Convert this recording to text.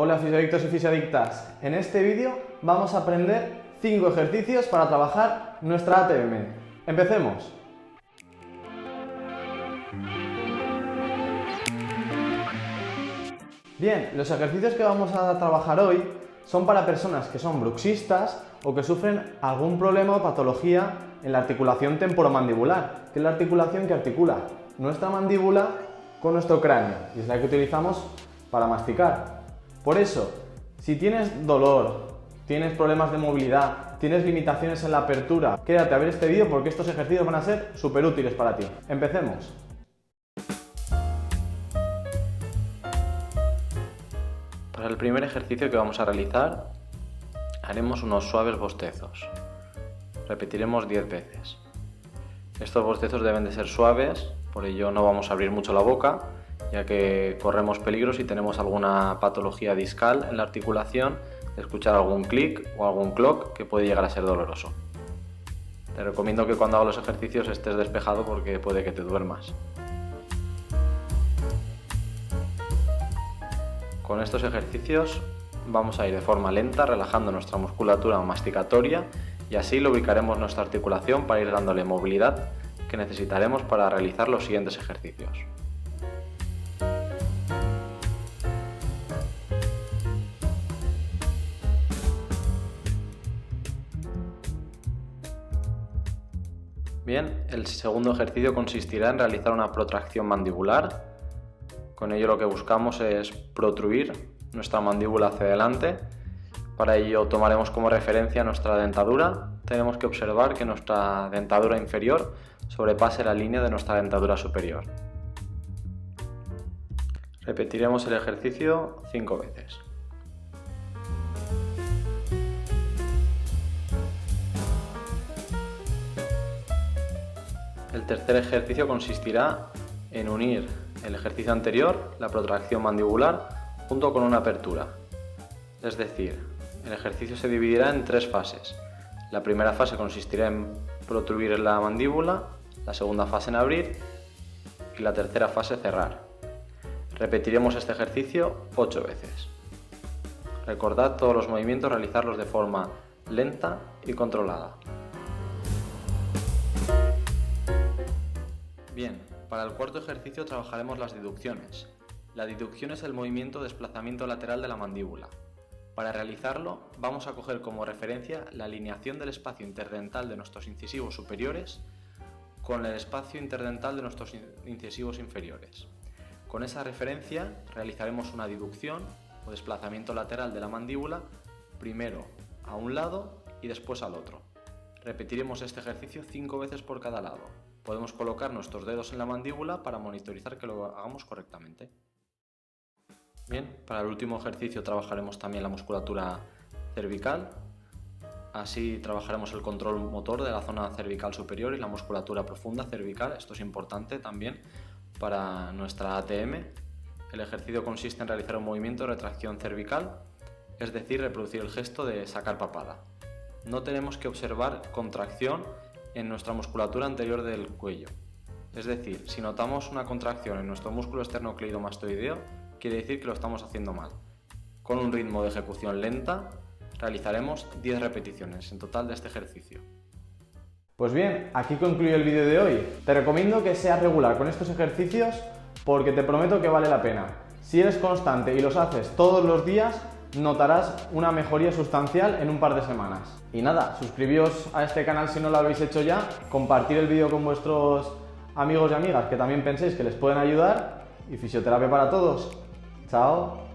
Hola fisioadictos y fisioadictas, en este vídeo vamos a aprender 5 ejercicios para trabajar nuestra ATM. ¡Empecemos! Bien, los ejercicios que vamos a trabajar hoy son para personas que son bruxistas o que sufren algún problema o patología en la articulación temporomandibular, que es la articulación que articula nuestra mandíbula con nuestro cráneo y es la que utilizamos para masticar. Por eso, si tienes dolor, tienes problemas de movilidad, tienes limitaciones en la apertura, quédate a ver este vídeo porque estos ejercicios van a ser súper útiles para ti. ¡Empecemos! Para el primer ejercicio que vamos a realizar, haremos unos suaves bostezos. Repetiremos 10 veces. Estos bostezos deben de ser suaves, por ello no vamos a abrir mucho la boca, ya que corremos peligro si tenemos alguna patología discal en la articulación de escuchar algún clic o algún cloc que puede llegar a ser doloroso. Te recomiendo que cuando hagas los ejercicios estés despejado porque puede que te duermas. Con estos ejercicios vamos a ir de forma lenta relajando nuestra musculatura masticatoria y así lubricaremos nuestra articulación para ir dándole movilidad que necesitaremos para realizar los siguientes ejercicios. Bien, el segundo ejercicio consistirá en realizar una protracción mandibular. Con ello lo que buscamos es protruir nuestra mandíbula hacia adelante. Para ello tomaremos como referencia nuestra dentadura. Tenemos que observar que nuestra dentadura inferior sobrepase la línea de nuestra dentadura superior. Repetiremos el ejercicio 5 veces. El tercer ejercicio consistirá en unir el ejercicio anterior, la protracción mandibular, junto con una apertura. Es decir, el ejercicio se dividirá en 3 fases. La primera fase consistirá en protruir la mandíbula, la segunda fase en abrir y la tercera fase cerrar. Repetiremos este ejercicio 8 veces. Recordad todos los movimientos realizarlos de forma lenta y controlada. Bien, para el cuarto ejercicio trabajaremos las deducciones. La deducción es el movimiento de desplazamiento lateral de la mandíbula. Para realizarlo, vamos a coger como referencia la alineación del espacio interdental de nuestros incisivos superiores con el espacio interdental de nuestros incisivos inferiores. Con esa referencia realizaremos una deducción o desplazamiento lateral de la mandíbula, primero a un lado y después al otro. Repetiremos este ejercicio 5 veces por cada lado. Podemos colocar nuestros dedos en la mandíbula para monitorizar que lo hagamos correctamente. Bien, para el último ejercicio trabajaremos también la musculatura cervical. Así trabajaremos el control motor de la zona cervical superior y la musculatura profunda cervical. Esto es importante también para nuestra ATM. El ejercicio consiste en realizar un movimiento de retracción cervical, es decir, reproducir el gesto de sacar papada. No tenemos que observar contracción en nuestra musculatura anterior del cuello. Es decir, si notamos una contracción en nuestro músculo esternocleidomastoideo, quiere decir que lo estamos haciendo mal. Con un ritmo de ejecución lenta, realizaremos 10 repeticiones en total de este ejercicio. Pues bien, aquí concluye el vídeo de hoy. Te recomiendo que seas regular con estos ejercicios porque te prometo que vale la pena. Si eres constante y los haces todos los días, notarás una mejoría sustancial en un par de semanas. Y nada, suscribíos a este canal si no lo habéis hecho ya, compartir el vídeo con vuestros amigos y amigas que también penséis que les pueden ayudar y fisioterapia para todos. ¡Chao!